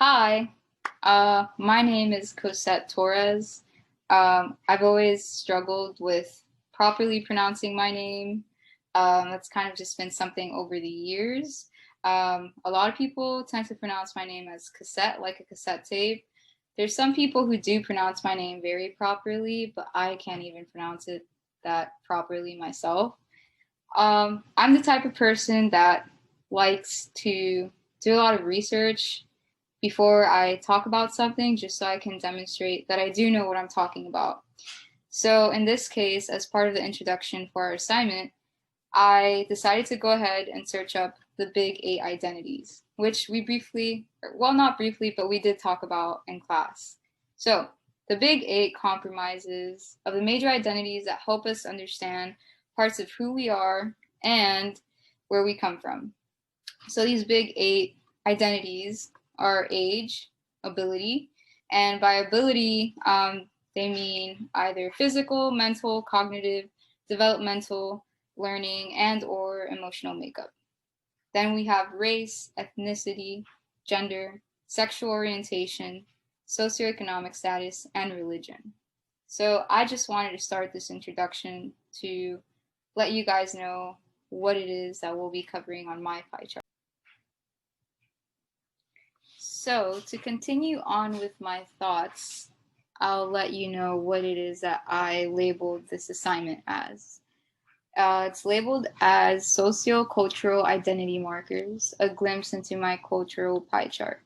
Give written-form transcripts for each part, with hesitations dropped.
Hi, my name is Cosette Torres. I've always struggled with properly pronouncing my name. That's kind of just been something over the years. A lot of people tend to pronounce my name as cassette, like a cassette tape. There's some people who do pronounce my name very properly, but I can't even pronounce it that properly myself. I'm the type of person that likes to do a lot of research before I talk about something, just so I can demonstrate that I do know what I'm talking about. So, in this case, as part of the introduction for our assignment, I decided to go ahead and search up the big eight identities, which we briefly, well, not briefly, but we did talk about in class. So, the big eight compromises of the major identities that help us understand parts of who we are and where we come from. So, these big eight identities are age, ability, and by ability, they mean either physical, mental, cognitive, developmental, learning, and or emotional makeup. Then we have race, ethnicity, gender, sexual orientation, socioeconomic status, and religion. So I just wanted to start this introduction to let you guys know what it is that we'll be covering on my pie chart. So, to continue on with my thoughts, I'll let you know what it is that I labeled this assignment as. It's labeled as Sociocultural Identity Markers, a glimpse into my cultural pie chart.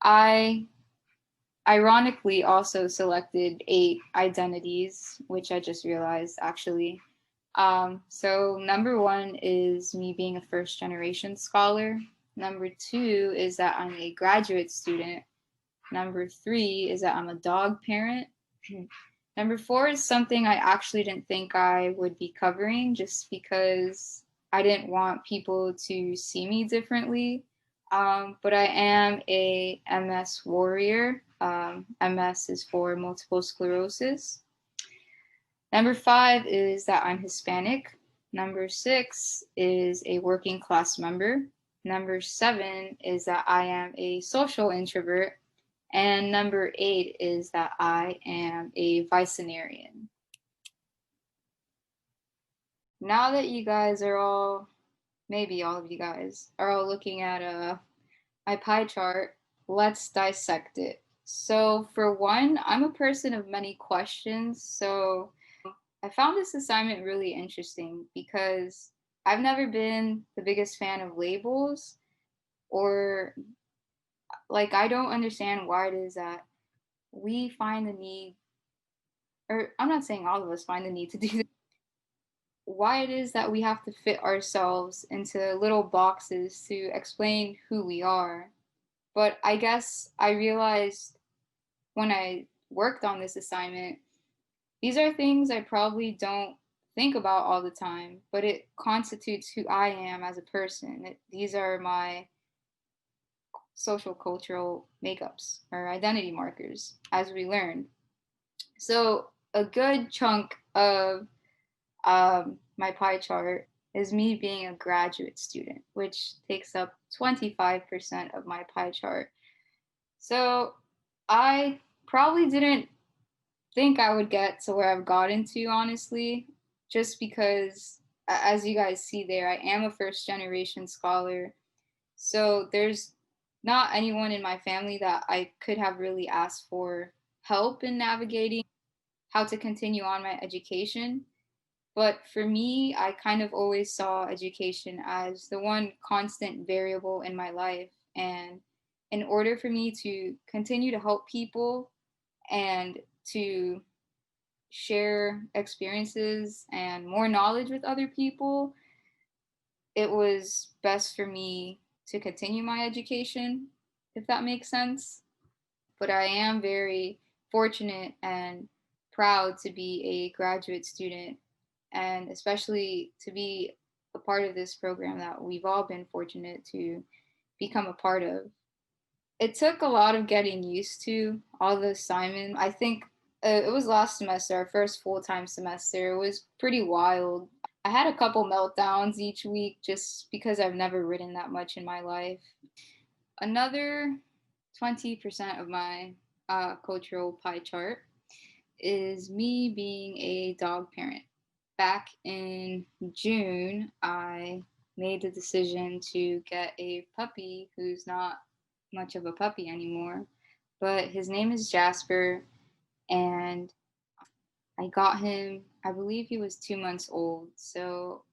I ironically also selected 8 identities, which I just realized actually. So, number 1 is me being a first generation scholar. Number 2 is that I'm a graduate student. Number 3 is that I'm a dog parent. Number 4 is something I actually didn't think I would be covering just because I didn't want people to see me differently. But I am a MS warrior. MS is for multiple sclerosis. Number 5 is that I'm Hispanic. Number 6 is a working class member. Number 7 is that I am a social introvert. And number 8 is that I am a Vicenarian. Now that you guys are all, maybe all of you guys, are all looking at my pie chart, let's dissect it. So for one, I'm a person of many questions, so I found this assignment really interesting because I've never been the biggest fan of labels, or like I don't understand why it is that we find the need, or I'm not saying all of us find the need to do this, why it is that we have to fit ourselves into little boxes to explain who we are. But I guess I realized when I worked on this assignment, these are things I probably don't think about all the time, but it constitutes who I am as a person. These are my social cultural makeups or identity markers, as we learned. So, a good chunk of my pie chart is me being a graduate student, which takes up 25% of my pie chart. So, I probably didn't think I would get to where I've gotten to, honestly, just because, as you guys see there, I am a first generation scholar. So there's not anyone in my family that I could have really asked for help in navigating how to continue on my education. But for me, I kind of always saw education as the one constant variable in my life. And in order for me to continue to help people and to share experiences and more knowledge with other people, it was best for me to continue my education, if that makes sense. But I am very fortunate and proud to be a graduate student, and especially to be a part of this program that we've all been fortunate to become a part of. It took a lot of getting used to all the assignments. I think it was last semester, our first full time semester. It was pretty wild. I had a couple meltdowns each week just because I've never written that much in my life. Another 20% of my cultural pie chart is me being a dog parent. Back in June, I made the decision to get a puppy who's not much of a puppy anymore, but his name is Jasper, and I got him, I believe he was 2 months old. So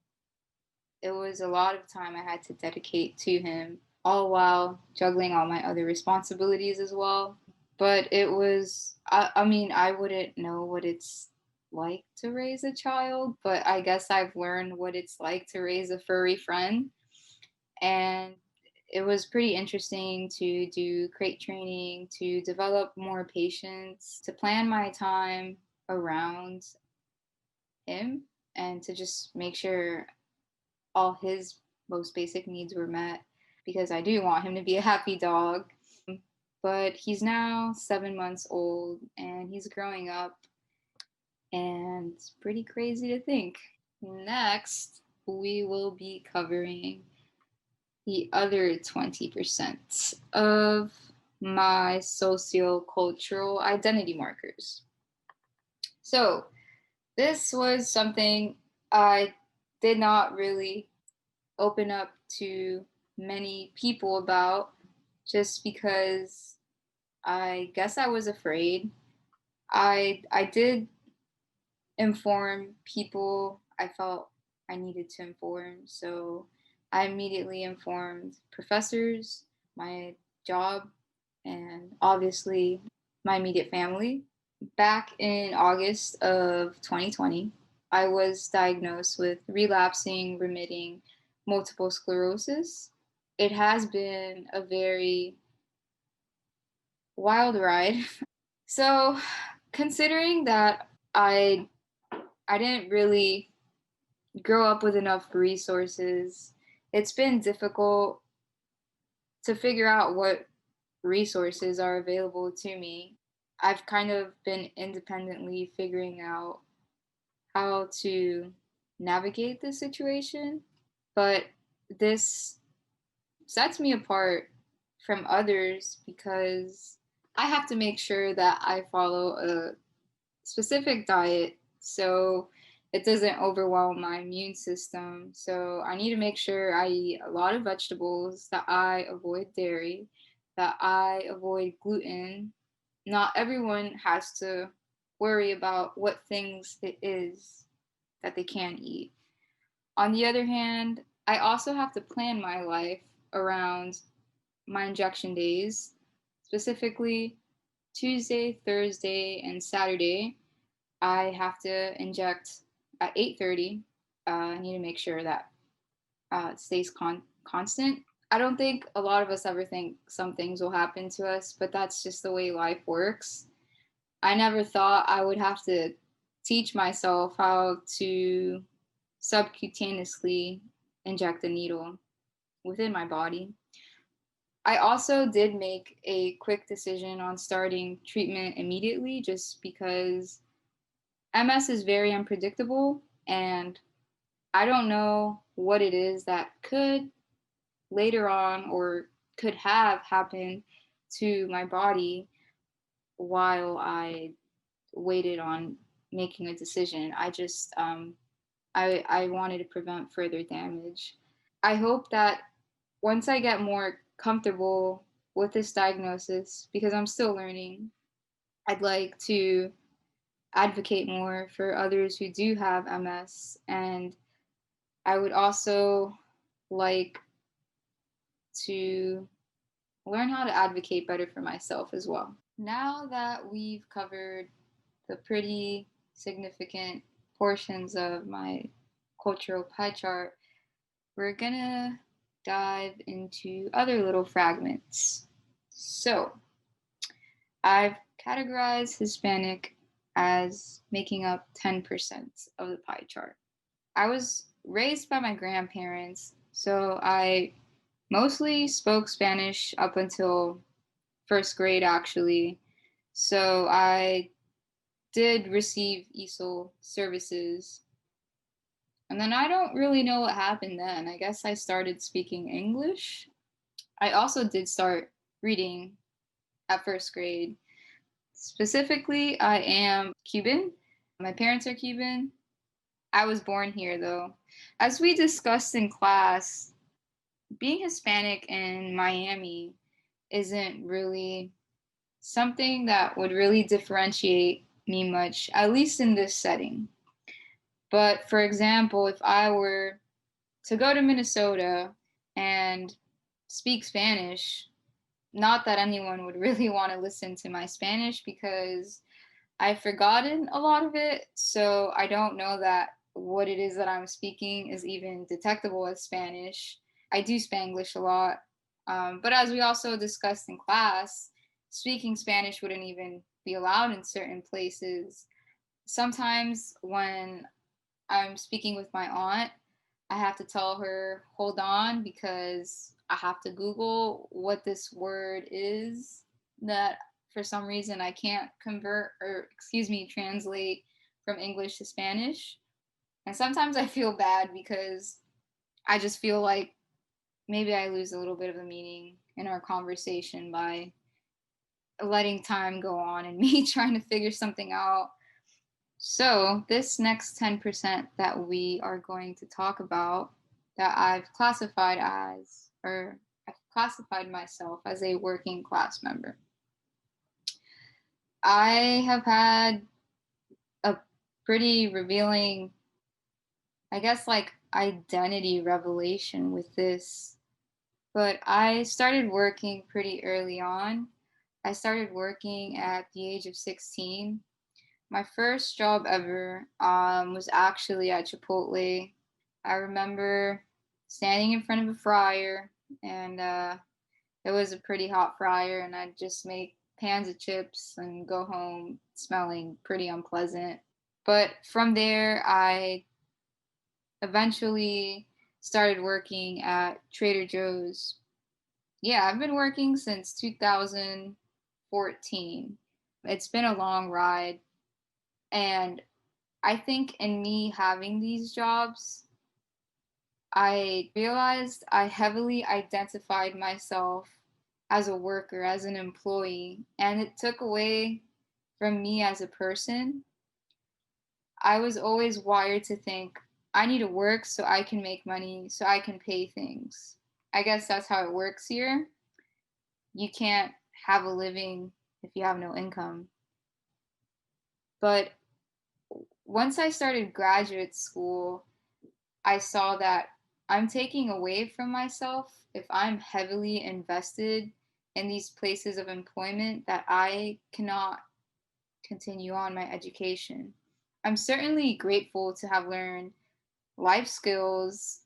it was a lot of time I had to dedicate to him, all while juggling all my other responsibilities as well. But it was, I mean, I wouldn't know what it's like to raise a child, but I guess I've learned what it's like to raise a furry friend. And it was pretty interesting to do crate training, to develop more patience, to plan my time around him, and to just make sure all his most basic needs were met because I do want him to be a happy dog. But he's now 7 months old and he's growing up, and it's pretty crazy to think. Next, we will be covering the other 20% of my sociocultural identity markers. So, this was something I did not really open up to many people about just because I guess I was afraid. I did inform people I felt I needed to inform. So I immediately informed professors, my job, and obviously my immediate family. Back in August of 2020, I was diagnosed with relapsing, remitting multiple sclerosis. It has been a very wild ride. So, considering that I didn't really grow up with enough resources, it's been difficult to figure out what resources are available to me. I've kind of been independently figuring out how to navigate the situation, but this sets me apart from others because I have to make sure that I follow a specific diet so it doesn't overwhelm my immune system. So I need to make sure I eat a lot of vegetables, that I avoid dairy, that I avoid gluten. Not everyone has to worry about what things it is that they can eat. On the other hand, I also have to plan my life around my injection days, specifically Tuesday, Thursday, and Saturday. I have to inject at 8:30. I need to make sure that it stays constant. I don't think a lot of us ever think some things will happen to us, but that's just the way life works. I never thought I would have to teach myself how to subcutaneously inject a needle within my body. I also did make a quick decision on starting treatment immediately just because MS is very unpredictable and I don't know what it is that could later on or could have happened to my body while I waited on making a decision. I wanted to prevent further damage. I hope that once I get more comfortable with this diagnosis, because I'm still learning, I'd like to advocate more for others who do have MS. And I would also like to learn how to advocate better for myself as well. Now that we've covered the pretty significant portions of my cultural pie chart, we're gonna dive into other little fragments. So, I've categorized Hispanic as making up 10% of the pie chart. I was raised by my grandparents, so I mostly spoke Spanish up until first grade, actually. So I did receive ESOL services. And then I don't really know what happened then. I guess I started speaking English. I also did start reading at first grade. Specifically, I am Cuban. My parents are Cuban. I was born here though. As we discussed in class, being Hispanic in Miami isn't really something that would really differentiate me much, at least in this setting. But for example, if I were to go to Minnesota and speak Spanish, not that anyone would really want to listen to my Spanish because I've forgotten a lot of it. So I don't know that what it is that I'm speaking is even detectable as Spanish. I do Spanglish a lot. But as we also discussed in class, speaking Spanish wouldn't even be allowed in certain places. Sometimes when I'm speaking with my aunt, I have to tell her, hold on, because I have to Google what this word is that for some reason I can't convert or, excuse me, translate from English to Spanish. And sometimes I feel bad because I just feel like maybe I lose a little bit of the meaning in our conversation by letting time go on and me trying to figure something out. So, this next 10% that we are going to talk about, that I've classified as, or I've classified myself as a working class member. I have had a pretty revealing, I guess, like identity revelation with this, but I started working pretty early on. I started working at the age of 16. My first job ever was actually at Chipotle. I remember standing in front of a fryer, and it was a pretty hot fryer, and I'd just make pans of chips and go home smelling pretty unpleasant. But from there, I eventually started working at Trader Joe's. Yeah, I've been working since 2014. It's been a long ride. And I think in me having these jobs, I realized I heavily identified myself as a worker, as an employee, and it took away from me as a person. I was always wired to think, I need to work so I can make money, so I can pay things. I guess that's how it works here. You can't have a living if you have no income. But once I started graduate school, I saw that I'm taking away from myself if I'm heavily invested in these places of employment that I cannot continue on my education. I'm certainly grateful to have learned life skills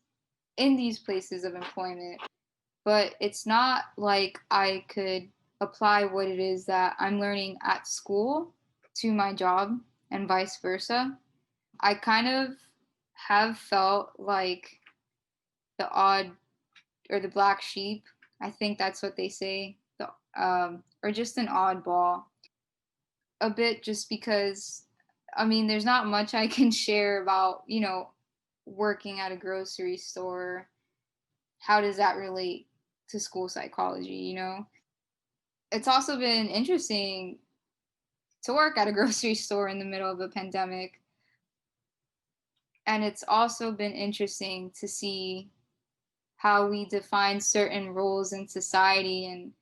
in these places of employment, but it's not like I could apply what it is that I'm learning at school to my job and vice versa. I kind of have felt like the odd or the black sheep. I think that's what they say. Or just an oddball. A bit just because, I mean, there's not much I can share about, working at a grocery store. How does that relate to school psychology? It's also been interesting to work at a grocery store in the middle of a pandemic. And it's also been interesting to see how we define certain roles in society and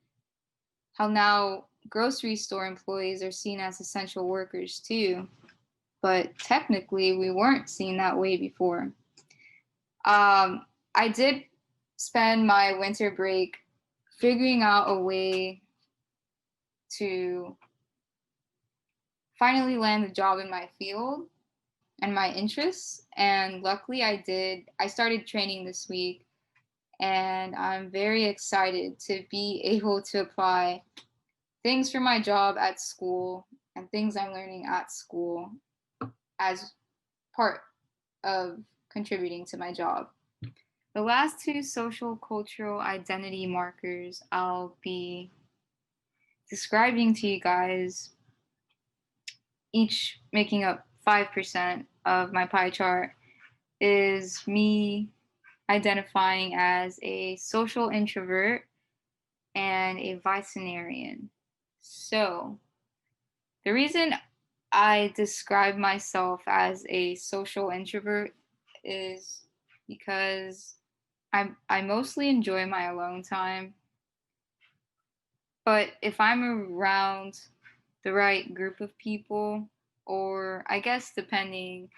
how now grocery store employees are seen as essential workers too. But technically, we weren't seen that way before. I did spend my winter break figuring out a way to finally land a job in my field and my interests. And luckily, I did. I started training this week, and I'm very excited to be able to apply things for my job at school and things I'm learning at school as part of contributing to my job. The last two social cultural identity markers I'll be describing to you guys, each making up 5% of my pie chart, is me identifying as a social introvert and a vicenarian. So, the reason I describe myself as a social introvert is because I mostly enjoy my alone time, but if I'm around the right group of people, or I guess depending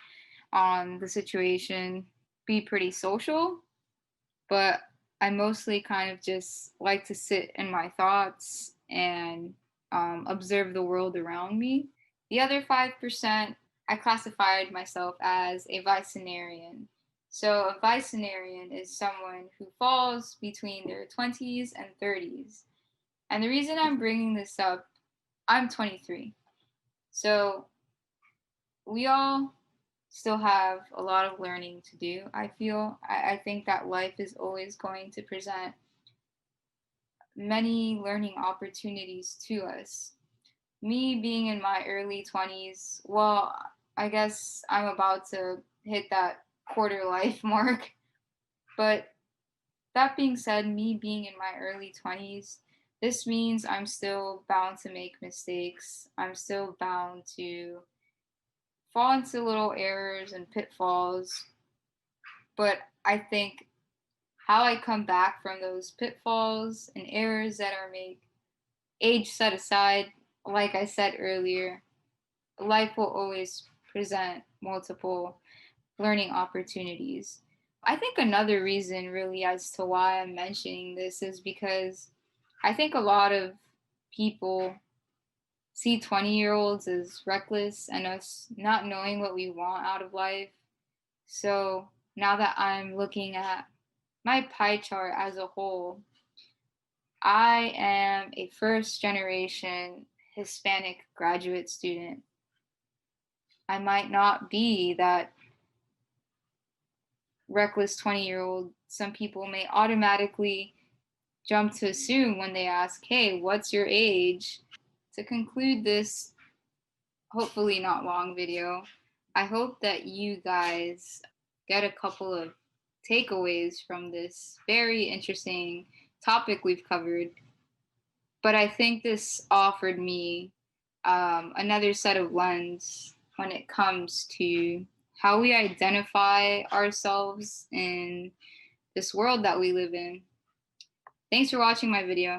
on the situation, be pretty social, but I mostly kind of just like to sit in my thoughts and observe the world around me. The other 5%, I classified myself as a Vicenarian. So, a Vicenarian is someone who falls between their 20s and 30s. And the reason I'm bringing this up, I'm 23. So, we all still have a lot of learning to do. I think that life is always going to present many learning opportunities to us. Me being in my early 20s, well, I guess I'm about to hit that quarter life mark. But that being said, me being in my early 20s, this means I'm still bound to make mistakes. I'm still bound to fall into little errors and pitfalls. But I think how I come back from those pitfalls and errors that are made, age set aside, like I said earlier, life will always present multiple learning opportunities. I think another reason, really, as to why I'm mentioning this is because I think a lot of people see 20-year-olds as reckless and us not knowing what we want out of life. So now that I'm looking at my pie chart as a whole, I am a first generation Hispanic graduate student. I might not be that reckless 20-year-old some people may automatically jump to assume when they ask, hey, what's your age? To conclude this, hopefully not long video, I hope that you guys get a couple of takeaways from this very interesting topic we've covered. But I think this offered me another set of lens when it comes to how we identify ourselves in this world that we live in. Thanks for watching my video.